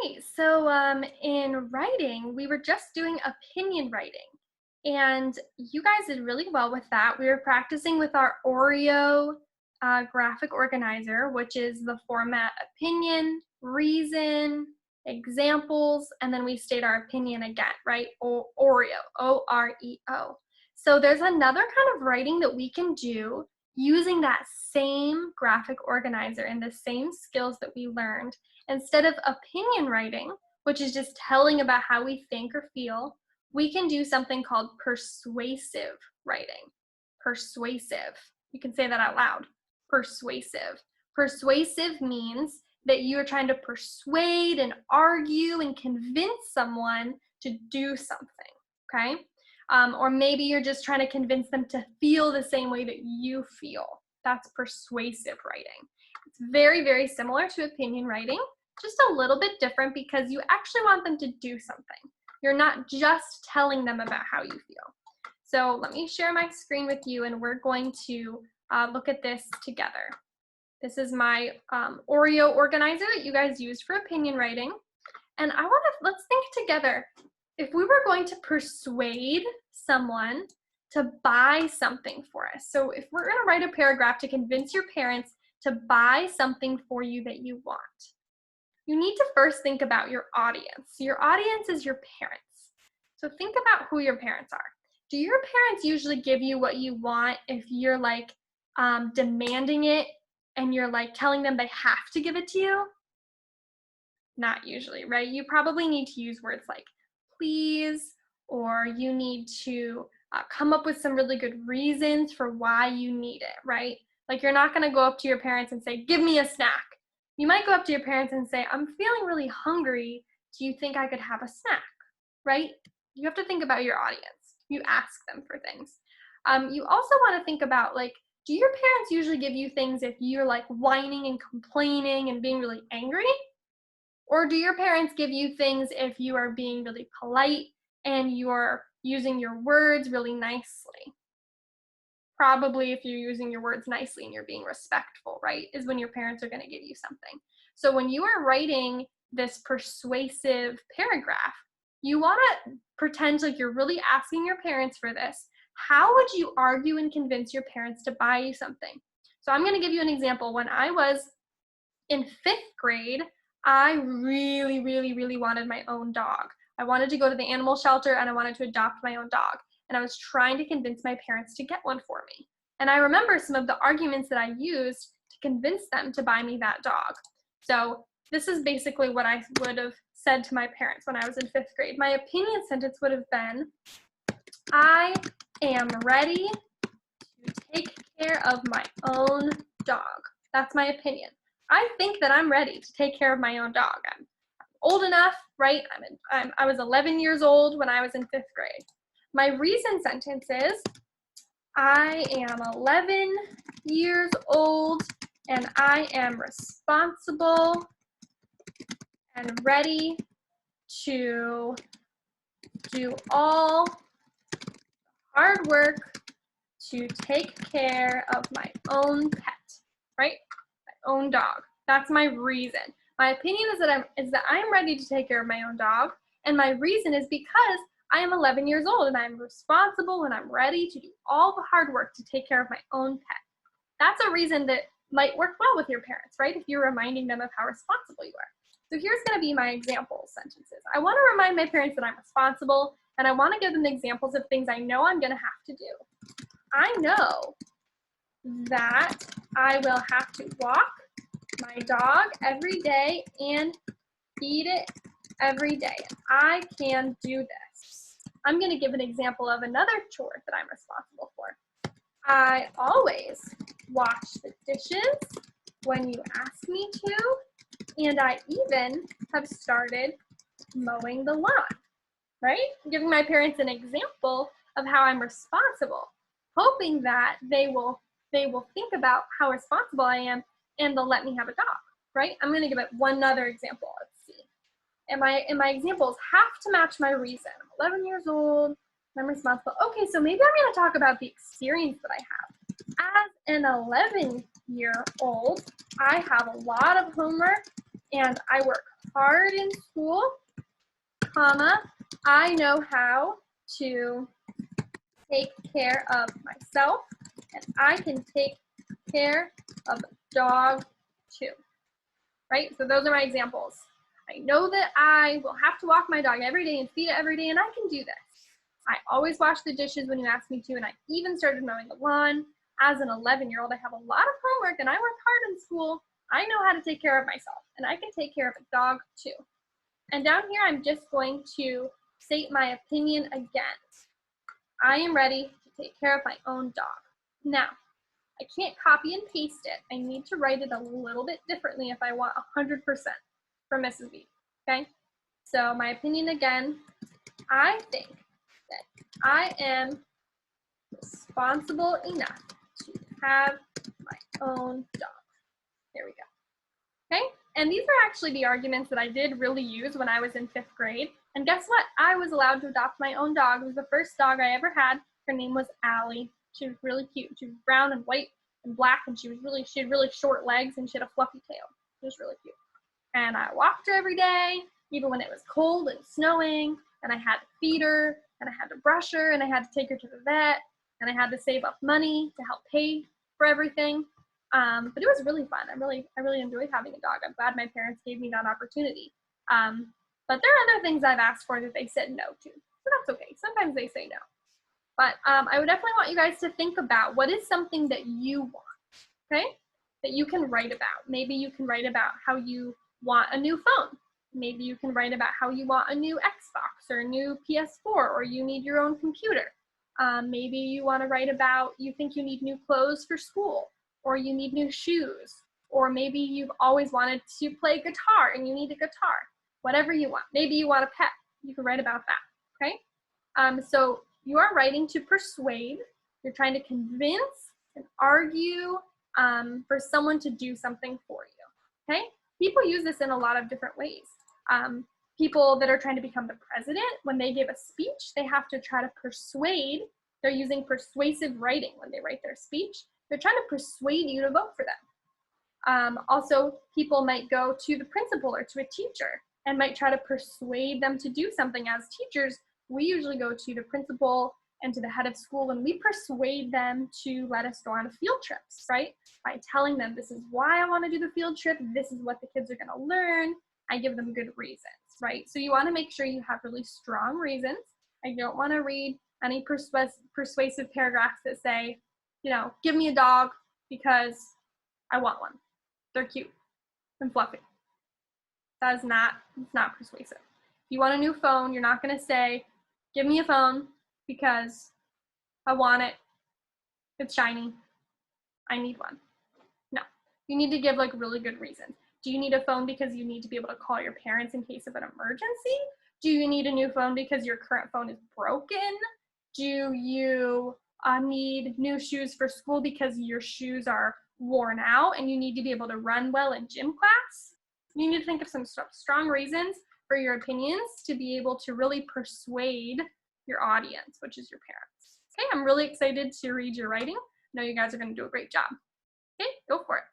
Right. So in writing, we were just doing opinion writing, and you guys did really well with that. We were practicing with our OREO graphic organizer, which is the format opinion, reason, examples, and then we state our opinion again, right? OREO, OREO. So there's another kind of writing that we can do using that same graphic organizer and the same skills that we learned. Instead of opinion writing, which is just telling about how we think or feel, we can do something called persuasive writing. Persuasive. You can say that out loud. Persuasive. Persuasive means that you are trying to persuade and argue and convince someone to do something, okay? Or maybe you're just trying to convince them to feel the same way that you feel. That's persuasive writing. It's very, very similar to opinion writing, just a little bit different because you actually want them to do something. You're not just telling them about how you feel. So let me share my screen with you and we're going to look at this together. This is my OREO organizer that you guys used for opinion writing. And let's think together. If we were going to persuade someone to buy something for us, so if we're going to write a paragraph to convince your parents to buy something for you that you want, you need to first think about your audience. Your audience is your parents. So think about who your parents are. Do your parents usually give you what you want if you're like demanding it and you're like telling them they have to give it to you? Not usually, right? You probably need to use words like please, or you need to come up with some really good reasons for why you need it, right? Like you're not going to go up to your parents and say, give me a snack. You might go up to your parents and say, I'm feeling really hungry. Do you think I could have a snack, right? You have to think about your audience. You ask them for things. You also want to think about, like, do your parents usually give you things if you're like whining and complaining and being really angry? Or do your parents give you things if you are being really polite and you're using your words really nicely? Probably if you're using your words nicely and you're being respectful, right, is when your parents are going to give you something. So when you are writing this persuasive paragraph, you want to pretend like you're really asking your parents for this. How would you argue and convince your parents to buy you something? So I'm going to give you an example. When I was in 5th grade, I really, really, really wanted my own dog. I wanted to go to the animal shelter and I wanted to adopt my own dog. And I was trying to convince my parents to get one for me. And I remember some of the arguments that I used to convince them to buy me that dog. So this is basically what I would have said to my parents when I was in 5th grade. My opinion sentence would have been, I am ready to take care of my own dog. That's my opinion. I think that I'm ready to take care of my own dog. I'm old enough, right? I was 11 years old when I was in 5th grade. My reason sentence is, I am 11 years old and I am responsible and ready to do all hard work to take care of my own pet, right? My own dog. That's my reason. My opinion is that I'm ready to take care of my own dog, and my reason is because I am 11 years old and I'm responsible and I'm ready to do all the hard work to take care of my own pet. That's a reason that might work well with your parents, right? If you're reminding them of how responsible you are. So here's going to be my example sentences. I want to remind my parents that I'm responsible, and I want to give them examples of things I know I'm going to have to do. I know that I will have to walk my dog every day and feed it every day. I can do this. I'm going to give an example of another chore that I'm responsible for. I always wash the dishes when you ask me to, and I even have started mowing the lawn, right? I'm giving my parents an example of how I'm responsible, hoping that they will think about how responsible I am and they'll let me have a dog, right? I'm going to give it one other example. Let's see. And my examples have to match my reason. I'm 11 years old, and I'm responsible. Okay, so maybe I'm going to talk about the experience that I have. As an 11-year-old, I have a lot of homework and I work hard in school, comma, I know how to take care of myself, and I can take care of a dog too, right? So those are my examples. I know that I will have to walk my dog every day and feed it every day, and I can do this. I always wash the dishes when you ask me to, and I even started mowing the lawn. As an 11-year-old, I have a lot of homework, and I work hard in school. I know how to take care of myself, and I can take care of a dog too. And down here, I'm just going to state my opinion again. I am ready to take care of my own dog. Now, I can't copy and paste it. I need to write it a little bit differently if I want 100% from Mrs. B, okay? So my opinion again, I think that I am responsible enough to have my own dog. There we go, okay? And these are actually the arguments that I did really use when I was in 5th grade. And guess what? I was allowed to adopt my own dog. It was the first dog I ever had. Her name was Allie. She was really cute. She was brown and white and black, and she had really short legs, and she had a fluffy tail. She was really cute. And I walked her every day, even when it was cold and snowing, and I had to feed her, and I had to brush her, and I had to take her to the vet, and I had to save up money to help pay for everything. But it was really fun. I really enjoyed having a dog. I'm glad my parents gave me that opportunity. But there are other things I've asked for that they said no to. So that's okay. Sometimes they say no. But I would definitely want you guys to think about what is something that you want, okay? That you can write about. Maybe you can write about how you want a new phone. Maybe you can write about how you want a new Xbox or a new PS4, or you need your own computer. Maybe you want to write about you think you need new clothes for school, or you need new shoes, or maybe you've always wanted to play guitar and you need a guitar. Whatever you want. Maybe you want a pet. You can write about that, okay? So you are writing to persuade. You're trying to convince and argue for someone to do something for you, okay? People use this in a lot of different ways. People that are trying to become the president, when they give a speech, they have to try to persuade. They're using persuasive writing when they write their speech. They're trying to persuade you to vote for them. Also, people might go to the principal or to a teacher and might try to persuade them to do something. As teachers, we usually go to the principal and to the head of school, and we persuade them to let us go on field trips, right? By telling them, this is why I want to do the field trip, this is what the kids are going to learn. I give them good reasons, right? So you want to make sure you have really strong reasons. I don't want to read any persuasive paragraphs that say, you know, give me a dog because I want one. They're cute and fluffy. That is it's not persuasive. If you want a new phone, you're not going to say, give me a phone because I want it. It's shiny. I need one. No, you need to give like really good reasons. Do you need a phone because you need to be able to call your parents in case of an emergency? Do you need a new phone because your current phone is broken? Do you need new shoes for school because your shoes are worn out and you need to be able to run well in gym class? You need to think of some strong reasons for your opinions to be able to really persuade your audience, which is your parents. Okay, I'm really excited to read your writing. I know you guys are going to do a great job. Okay, go for it.